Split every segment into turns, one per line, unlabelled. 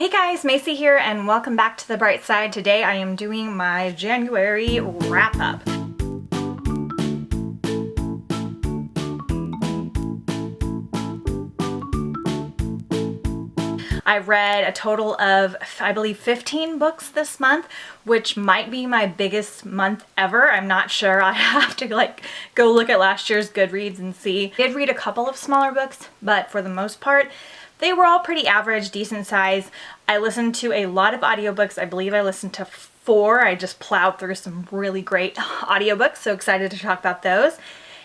Hey guys, Macy here and welcome back to the bright side. Today I am doing my January wrap up. I read a total of, I believe, 15 books this month, which might be my biggest month ever. I'm not sure. I have to go look at last year's Goodreads and see. I did read a couple of smaller books, but for the most part, they were all pretty average, decent size. I listened to a lot of audiobooks. I believe I listened to 4. I just plowed through some really great audiobooks, so excited to talk about those.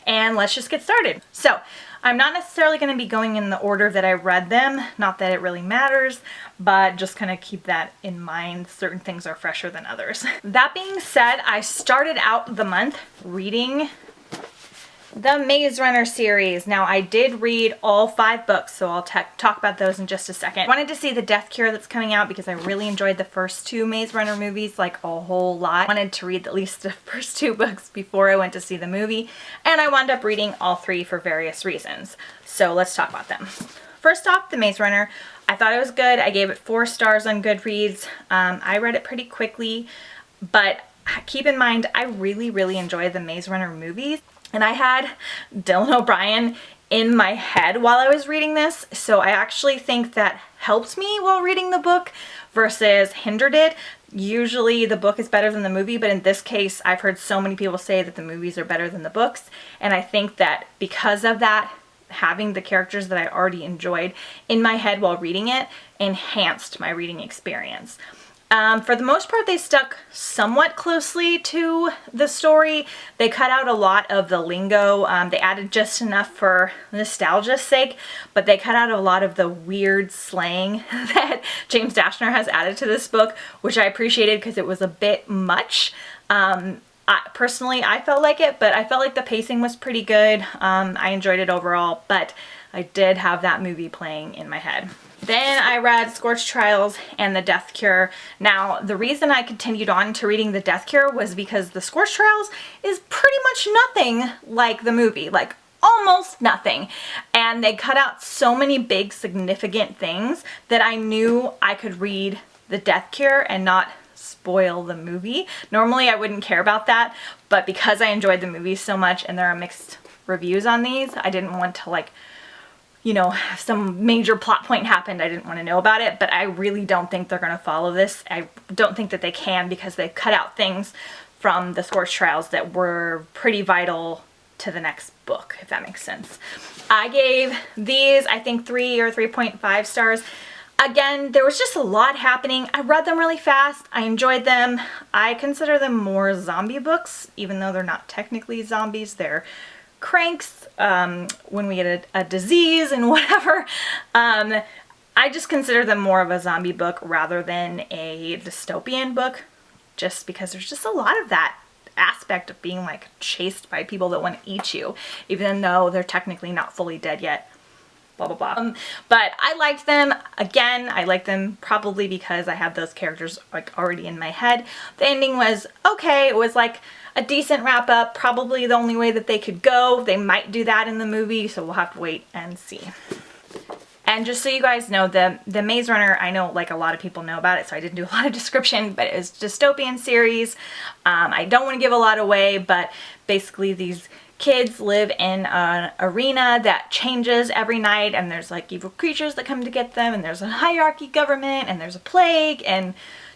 And let's just get started. So, I'm not necessarily going to be going in the order that I read them, not that it really matters, but just kind of keep that in mind. Certain things are fresher than others. That being said, I started out the month reading the Maze Runner series. Now, I did read all 5 books, so I'll talk about those in just a second. I wanted to see the Death Cure that's coming out because I really enjoyed the first 2 Maze Runner movies, like a whole lot. I wanted to read at least the first 2 books before I went to see the movie, and I wound up reading all 3 for various reasons. So let's talk about them. First off, the Maze Runner. I thought it was good. I gave it 4 stars on Goodreads. I read it pretty quickly, but keep in mind, I really enjoyed the Maze Runner movies. And I had Dylan O'Brien in my head while I was reading this, so I actually think that helped me while reading the book versus hindered it. Usually the book is better than the movie, but in this case, I've heard so many people say that the movies are better than the books, and I think that because of that, having the characters that I already enjoyed in my head while reading it enhanced my reading experience. For the most part, they stuck somewhat closely to the story. They cut out a lot of the lingo. They added just enough for nostalgia's sake, but they cut out a lot of the weird slang that James Dashner has added to this book, which I appreciated because it was a bit much. Personally, I felt like it, but I felt like the pacing was pretty good. I enjoyed it overall, but I did have that movie playing in my head. Then I read Scorched Trials and The Death Cure. Now, the reason I continued on to reading The Death Cure was because The Scorched Trials is pretty much nothing like the movie, like almost nothing. And they cut out so many big significant things that I knew I could read The Death Cure and not spoil the movie. Normally I wouldn't care about that, but because I enjoyed the movie so much and there are mixed reviews on these, I didn't want to if some major plot point happened, I didn't want to know about it, but I really don't think they're going to follow this. I don't think that they can because they cut out things from the Scorched Trials that were pretty vital to the next book, if that makes sense. I gave these, I think, 3 or 3.5 stars. Again, there was just a lot happening. I read them really fast. I enjoyed them. I consider them more zombie books, even though they're not technically zombies. They're cranks when we get a disease and whatever. I just consider them more of a zombie book rather than a dystopian book, just because there's just a lot of that aspect of being chased by people that want to eat you, even though they're technically not fully dead yet. Blah, blah, blah. But I liked them. Again, I liked them probably because I had those characters already in my head. The ending was okay. It was a decent wrap up, probably the only way that they could go. They might do that in the movie, so we'll have to wait and see. And just so you guys know, the Maze Runner, I know a lot of people know about it, so I didn't do a lot of description, but it's a dystopian series. I don't want to give a lot away, but basically these kids live in an arena that changes every night, and there's evil creatures that come to get them, and there's a hierarchy government, and there's a plague, and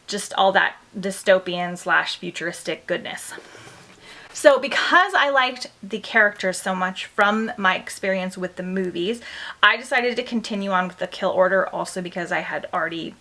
just all that dystopian / futuristic goodness. So because I liked the characters so much from my experience with the movies, I decided to continue on with the Kill Order, also because I had already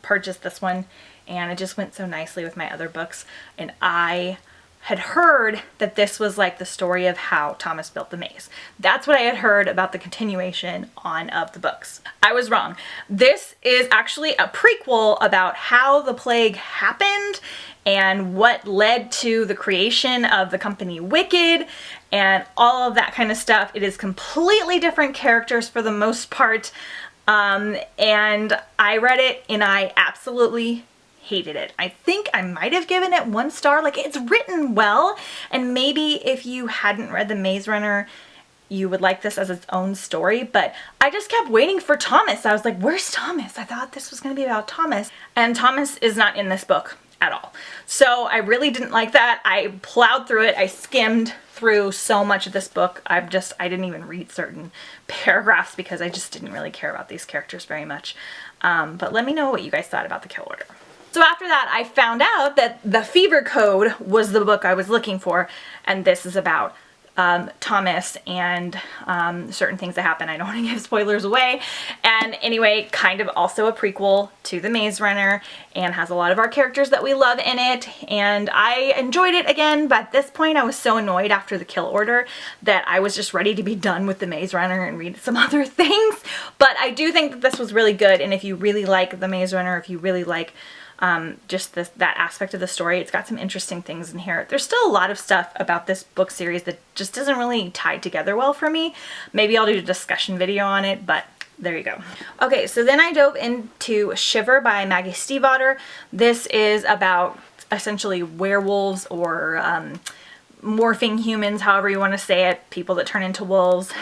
purchased this one and it just went so nicely with my other books, and I had heard that this was the story of how Thomas built the maze. That's what I had heard about the continuation on of the books. I was wrong. This is actually a prequel about how the plague happened and what led to the creation of the company Wicked and all of that kind of stuff. It is completely different characters for the most part, and I read it and I absolutely hated it. I think I might have given it 1 star. It's written well, and maybe if you hadn't read The Maze Runner you would like this as its own story, but I just kept waiting for Thomas. I was like, where's Thomas? I thought this was going to be about Thomas, and Thomas is not in this book at all. So I really didn't like that. I plowed through it. I skimmed through so much of this book. I didn't even read certain paragraphs because I just didn't really care about these characters very much. But let me know what you guys thought about The Kill Order. So after that, I found out that The Fever Code was the book I was looking for, and this is about Thomas and certain things that happen. I don't want to give spoilers away. And anyway, kind of also a prequel to The Maze Runner, and has a lot of our characters that we love in it. And I enjoyed it again, but at this point I was so annoyed after The Kill Order that I was just ready to be done with The Maze Runner and read some other things. But I do think that this was really good, and if you really like The Maze Runner, if you really like just that aspect of the story, it's got some interesting things in here. There's still a lot of stuff about this book series that just doesn't really tie together well for me. Maybe I'll do a discussion video on it, but there you go. Okay, so then I dove into Shiver by Maggie Stiefvater. This is about essentially werewolves or morphing humans, however you want to say it, people that turn into wolves,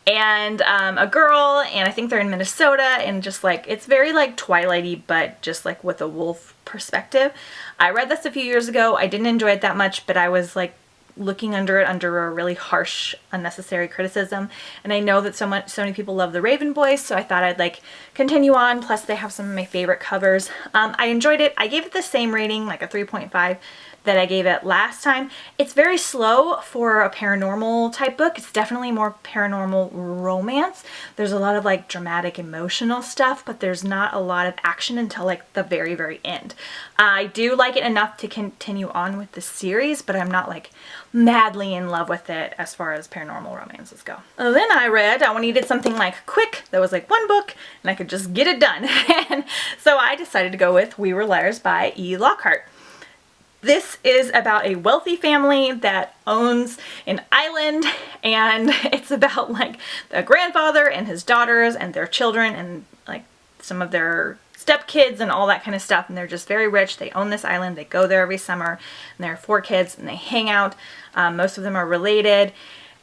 and a girl, and I think they're in Minnesota, and just like, it's very like Twilighty, but just like with a wolf perspective. I read this a few years ago. I didn't enjoy it that much, but I was like looking under it under a really harsh, unnecessary criticism, and I know that so many people love the Raven Boys, so I thought I'd like continue on. Plus they have some of my favorite covers. I enjoyed it. I gave it the same rating, like a 3.5 that I gave it last time. It's very slow for a paranormal type book. It's definitely more paranormal romance. There's a lot of like dramatic emotional stuff, but there's not a lot of action until like the very, very end. I do like it enough to continue on with the series, but I'm not like madly in love with it as far as paranormal romances go. Then I needed something like quick that was like one book and I could just get it done. And so I decided to go with We Were Liars by E. Lockhart. This is about a wealthy family that owns an island, and it's about like the grandfather and his daughters and their children and like some of their stepkids and all that kind of stuff, and they're just very rich. They own this island. They go there every summer, and there are 4 kids, and they hang out. Most of them are related.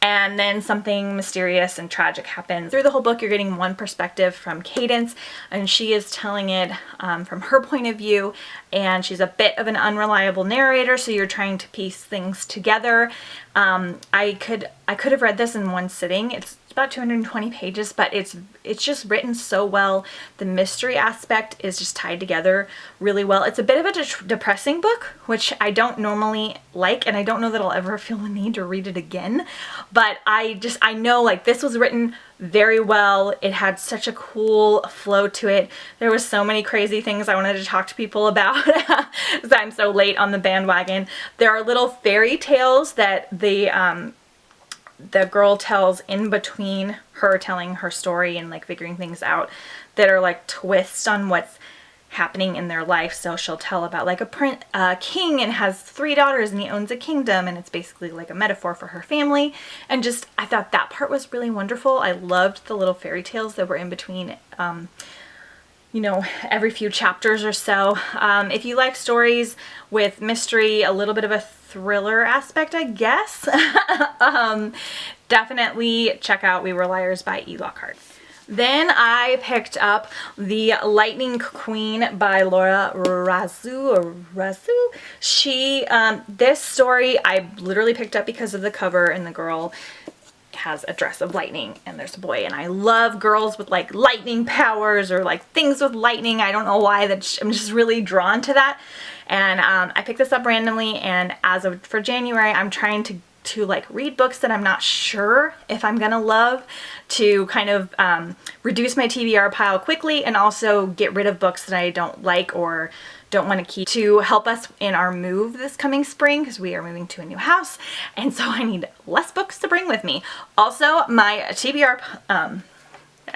And then something mysterious and tragic happens. Through the whole book, you're getting one perspective from Cadence, and she is telling it from her point of view, and she's a bit of an unreliable narrator, so you're trying to piece things together. I could have read this in one sitting. It's about 220 pages, but it's just written so well. The mystery aspect is just tied together really well. It's a bit of a depressing book, which I don't normally like, and I don't know that I'll ever feel the need to read it again, but I know like this was written very well. It had such a cool flow to it. There was so many crazy things I wanted to talk to people about because I'm so late on the bandwagon. There are little fairy tales that the girl tells in between her telling her story and like figuring things out that are like twists on what's happening in their life. So she'll tell about like a king and has 3 daughters and he owns a kingdom, and it's basically like a metaphor for her family. And just, I thought that part was really wonderful. I loved the little fairy tales that were in between, you know, every few chapters or so. If you like stories with mystery, a little bit of a thriller aspect, I guess, definitely check out We Were Liars by E. Lockhart. Then I picked up The Lightning Queen by Laura Razu. She, this story I literally picked up because of the cover, and the girl has a dress of lightning and there's a boy, and I love girls with like lightning powers or like things with lightning. I don't know why, I'm just really drawn to that. And I picked this up randomly, and as of for January, I'm trying to like read books that I'm not sure if I'm gonna love, to kind of reduce my TBR pile quickly, and also get rid of books that I don't like or don't want to keep, to help us in our move this coming spring, because we are moving to a new house, and so I need less books to bring with me. Also, my TBR,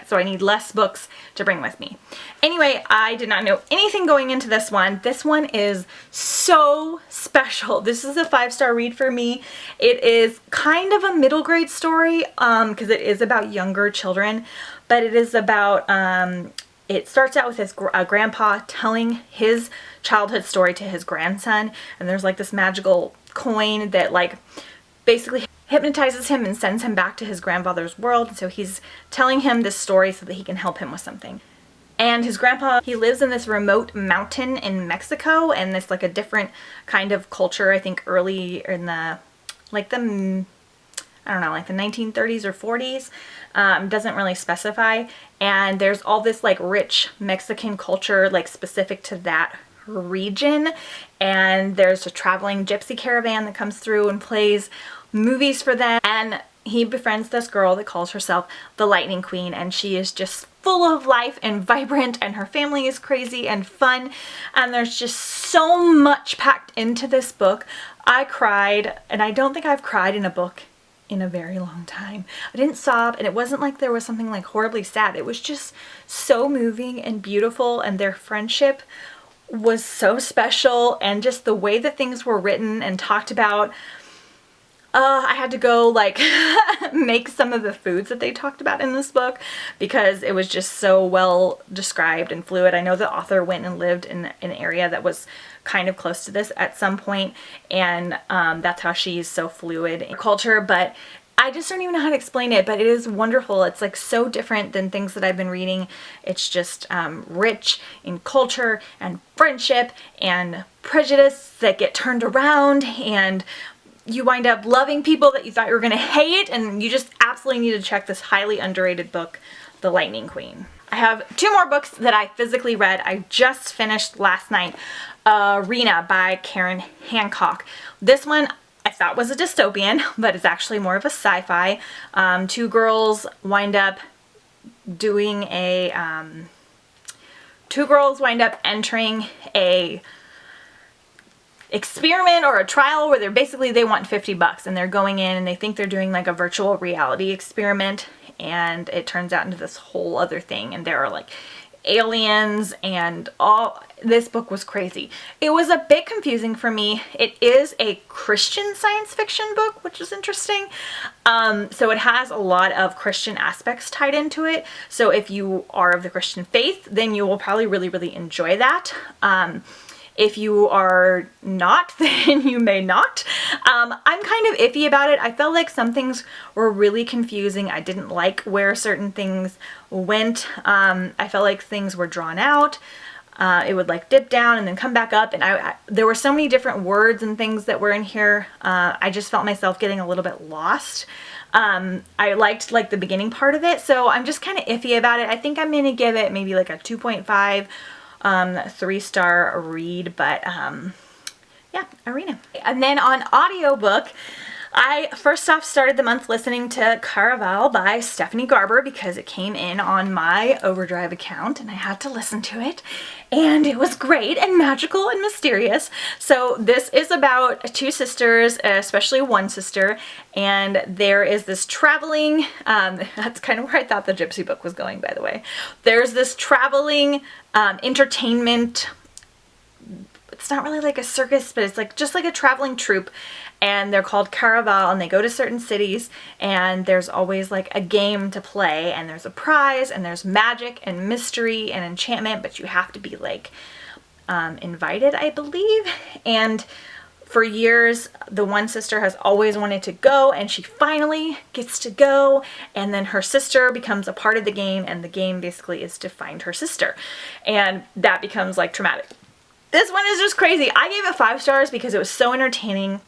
so I need less books to bring with me. Anyway, I did not know anything going into this one. This one is so special. This is a 5-star read for me. It is kind of a middle grade story because it is about younger children, but it is about, it starts out with his grandpa telling his childhood story to his grandson, and there's like this magical coin that like basically hypnotizes him and sends him back to his grandfather's world. So he's telling him this story so that he can help him with something. And his grandpa, he lives in this remote mountain in Mexico, and it's like a different kind of culture, I think early in the, like the, I don't know, like the 1930s or 40s, doesn't really specify. And there's all this like rich Mexican culture, like specific to that region. And there's a traveling gypsy caravan that comes through and plays movies for them. And he befriends this girl that calls herself the Lightning Queen, and she is just full of life and vibrant, and her family is crazy and fun, and there's just so much packed into this book. I cried, and I don't think I've cried in a book in a very long time. I didn't sob, and it wasn't like there was something like horribly sad. It was just so moving and beautiful, and their friendship was so special, and just the way that things were written and talked about. I had to go like make some of the foods that they talked about in this book because it was just so well described and fluid. I know the author went and lived in an area that was kind of close to this at some point, and that's how she's so fluid in culture, but I just don't even know how to explain it, but it is wonderful. It's like so different than things that I've been reading. It's just rich in culture and friendship and prejudice that get turned around, and you wind up loving people that you thought you were going to hate, and you just absolutely need to check this highly underrated book, The Lightning Queen. I have 2 more books that I physically read. I just finished last night, Rena by Karen Hancock. This one I thought was a dystopian, but it's actually more of a sci-fi. 2 girls wind up doing a, 2 girls wind up entering a experiment or a trial where they want $50, and they're going in and they think they're doing like a virtual reality experiment, and it turns out into this whole other thing, and there are like aliens and all. This book was crazy. It was a bit confusing for me. It is a Christian science fiction book, which is interesting. So it has a lot of Christian aspects tied into it. So if you are of the Christian faith, then you will probably really enjoy that. If you are not, then you may not. I'm kind of iffy about it. I felt like some things were really confusing. I didn't like where certain things went. I felt like things were drawn out. It would like dip down and then come back up, and there were so many different words and things that were in here. I just felt myself getting a little bit lost. I liked like the beginning part of it, so I'm just kind of iffy about it. I think I'm gonna give it maybe like a 2.5. 3-star read, but yeah, Arena. And then on audiobook, I first off started the month listening to Caraval by Stephanie Garber because it came in on my Overdrive account and I had to listen to it, and it was great and magical and mysterious. So this is about 2 sisters, especially one sister, and there is this traveling, that's kind of where I thought the Gypsy book was going, by the way. There's this traveling entertainment, it's not really like a circus, but it's like just like a traveling troupe, and they're called Caraval, and they go to certain cities, and there's always like a game to play, and there's a prize, and there's magic and mystery and enchantment, but you have to be like invited, I believe. And for years, the one sister has always wanted to go, and she finally gets to go, and then her sister becomes a part of the game, and the game basically is to find her sister, and that becomes like traumatic. This one is just crazy. I gave it 5 stars because it was so entertaining.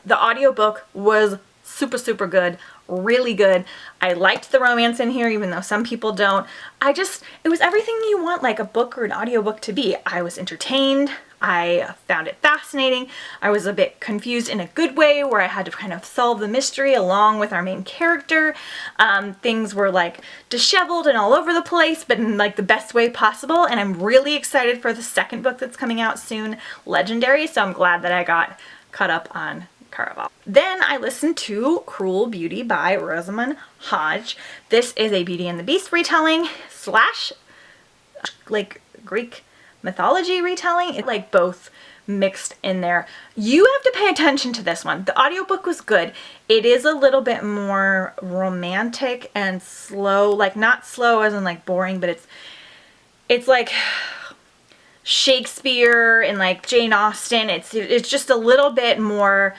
The audiobook was super good, really good. I liked the romance in here, even though some people don't. It was everything you want like a book or an audiobook to be. I was entertained. I found it fascinating. I was a bit confused in a good way, where I had to kind of solve the mystery along with our main character. Things were like disheveled and all over the place, but in like the best way possible. And I'm really excited for the second book that's coming out soon, Legendary. So I'm glad that I got caught up on Caraval. Then I listened to Cruel Beauty by Rosamund Hodge. This is a Beauty and the Beast retelling slash like Greek mythology retelling. It's like both mixed in there. You have to pay attention to this one. The audiobook was good. It is a little bit more romantic and slow, like not slow as in like boring, but it's like Shakespeare and like Jane Austen. It's just a little bit more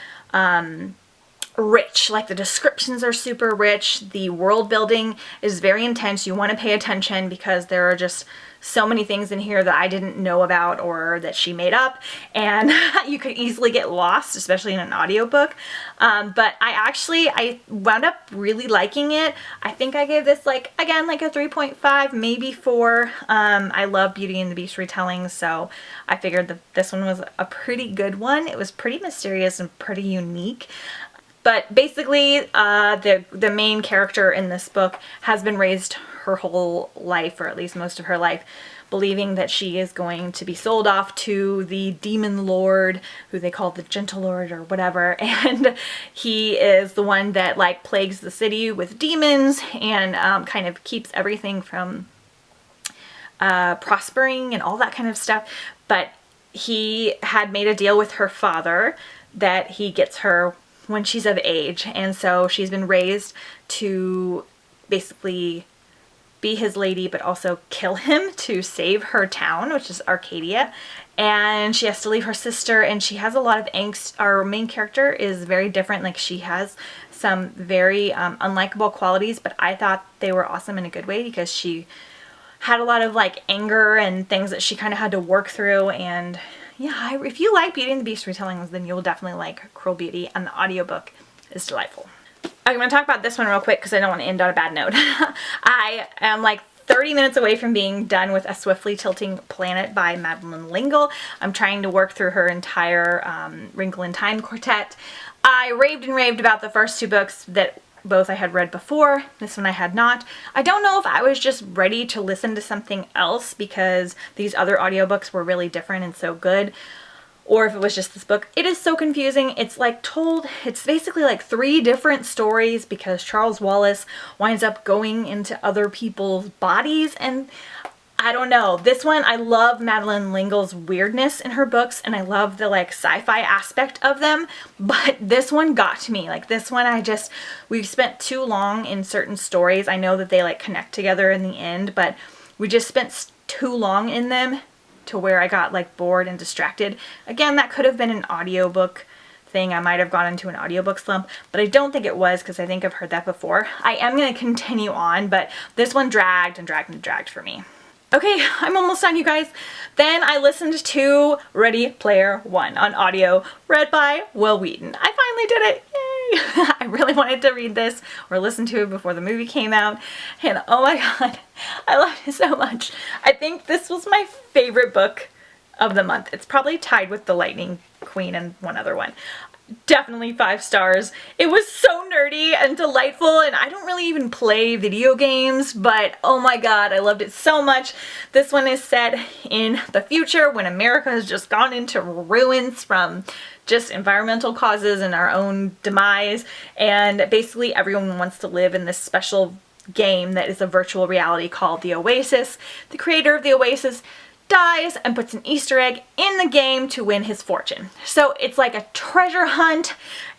rich. Like the descriptions are super rich. The world building is very intense. You want to pay attention because there are just so many things in here that I didn't know about or that she made up, and you could easily get lost, especially in an audiobook. But I wound up really liking it. I think I gave this like, again, like a 3.5, maybe 4. I love Beauty and the Beast retellings, so I figured that this one was a pretty good one. It was pretty mysterious and pretty unique. But basically, the main character in this book has been raised her whole life, or at least most of her life, believing that she is going to be sold off to the demon lord, who they call the gentle lord or whatever, and he is the one that like plagues the city with demons and kind of keeps everything from prospering and all that kind of stuff. But he had made a deal with her father that he gets her when she's of age, and so she's been raised to basically be his lady but also kill him to save her town, which is Arcadia. And she has to leave her sister, and she has a lot of angst. Our main character is very different. Like, she has some very unlikable qualities, but I thought they were awesome in a good way because she had a lot of like anger and things that she kind of had to work through. And yeah, if you like Beauty and the Beast retellings, then you'll definitely like Cruel Beauty, and the audiobook is delightful. I'm going to talk about this one real quick because I don't want to end on a bad note. I am like 30 minutes away from being done with A Swiftly Tilting Planet by Madeleine L'Engle. I'm trying to work through her entire Wrinkle in Time quartet. I raved and raved about the first 2 books that both I had read before. This one I had not. I don't know if I was just ready to listen to something else because these other audiobooks were really different and so good, or if it was just this book. It is so confusing. It's like it's basically like 3 different stories because Charles Wallace winds up going into other people's bodies, and I don't know. This one, I love Madeleine L'Engle's weirdness in her books, and I love the like sci-fi aspect of them, but this one got to me. Like, this one we've spent too long in certain stories. I know that they like connect together in the end, but we just spent too long in them to where I got like bored and distracted. Again, that could have been an audiobook thing. I might have gone into an audiobook slump, but I don't think it was because I think I've heard that before. I am going to continue on, but this one dragged and dragged and dragged for me. Okay, I'm almost done, you guys. Then I listened to Ready Player One on audio, read by Will Wheaton. I finally did it. Yay! I really wanted to read this or listen to it before the movie came out, and oh my god, I loved it so much. I think this was my favorite book of the month. It's probably tied with The Lightning Queen and one other one. Definitely 5 stars. It was so nerdy and delightful, and I don't really even play video games, but oh my god, I loved it so much. This one is set in the future when America has just gone into ruins from just environmental causes and our own demise, and basically everyone wants to live in this special game that is a virtual reality called the Oasis. The creator of the Oasis dies and puts an Easter egg in the game to win his fortune. So it's like a treasure hunt,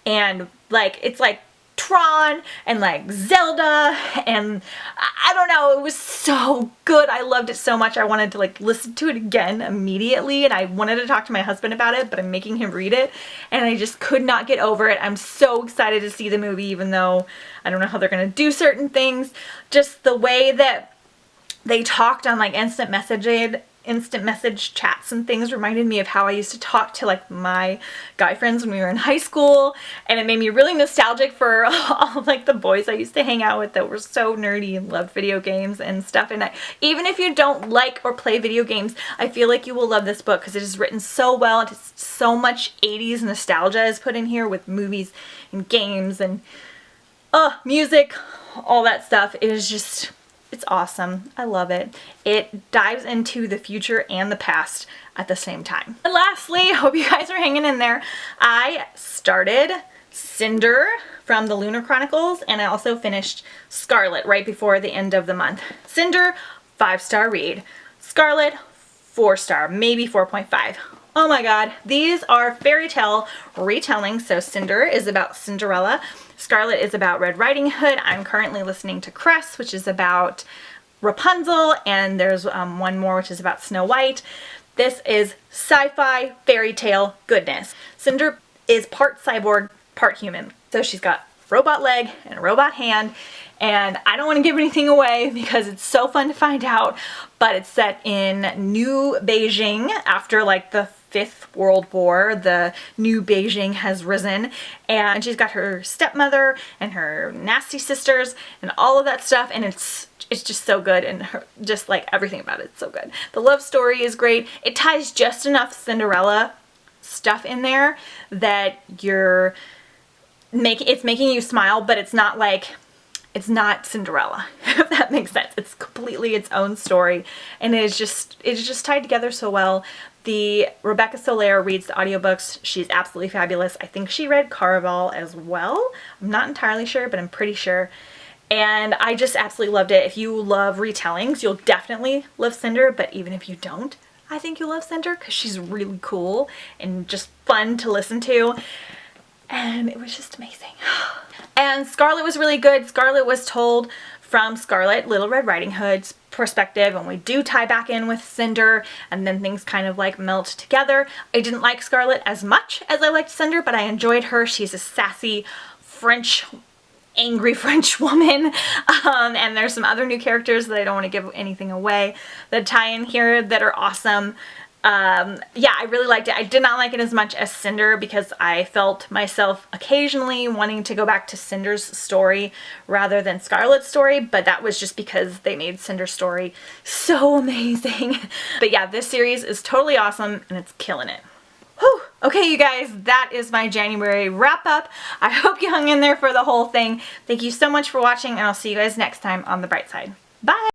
and like it's like Tron and like Zelda, and I don't know, it was so good. I loved it so much. I wanted to like listen to it again immediately, and I wanted to talk to my husband about it, but I'm making him read it, and I just could not get over it. I'm so excited to see the movie, even though I don't know how they're gonna do certain things. Just the way that they talked on like instant message chats and things reminded me of how I used to talk to like my guy friends when we were in high school, and it made me really nostalgic for all of like the boys I used to hang out with that were so nerdy and loved video games and stuff. And even if you don't like or play video games, I feel like you will love this book because it is written so well. It's so much 80s nostalgia is put in here with movies and games and music, all that stuff. It is just, it's awesome. I love it. It dives into the future and the past at the same time. And lastly, hope you guys are hanging in there. I started Cinder from the Lunar Chronicles, and I also finished Scarlet right before the end of the month. Cinder, 5-star read. Scarlet, 4-star, maybe 4.5. Oh my god, these are fairy tale retellings. So Cinder is about Cinderella. Scarlet is about Red Riding Hood. I'm currently listening to Cress, which is about Rapunzel, and there's one more which is about Snow White. This is sci-fi fairy tale goodness. Cinder is part cyborg, part human. So she's got a robot leg and a robot hand, and I don't want to give anything away because it's so fun to find out, but it's set in New Beijing after like the Fifth World War. The New Beijing has risen, and she's got her stepmother and her nasty sisters and all of that stuff, and it's just so good, and just like everything about it's so good. The love story is great. It ties just enough Cinderella stuff in there that it's making you smile, but it's not like, it's not Cinderella, if that makes sense. It's completely its own story, and it's just tied together so well. The Rebecca Soler reads the audiobooks. She's absolutely fabulous. I think she read Caraval as well. I'm not entirely sure, but I'm pretty sure. And I just absolutely loved it. If you love retellings, you'll definitely love Cinder, but even if you don't, I think you'll love Cinder because she's really cool and just fun to listen to. And it was just amazing. And Scarlet was really good. Scarlet was told from Scarlet, Little Red Riding Hood's perspective, and we do tie back in with Cinder, and then things kind of like melt together. I didn't like Scarlet as much as I liked Cinder, but I enjoyed her. She's a sassy angry French woman, and there's some other new characters that I don't want to give anything away that tie in here that are awesome. Yeah, I really liked it. I did not like it as much as Cinder because I felt myself occasionally wanting to go back to Cinder's story rather than Scarlet's story, but that was just because they made Cinder's story so amazing. But yeah, this series is totally awesome and it's killing it. Whew. Okay, you guys, that is my January wrap up. I hope you hung in there for the whole thing. Thank you so much for watching, and I'll see you guys next time on The Bright Side. Bye!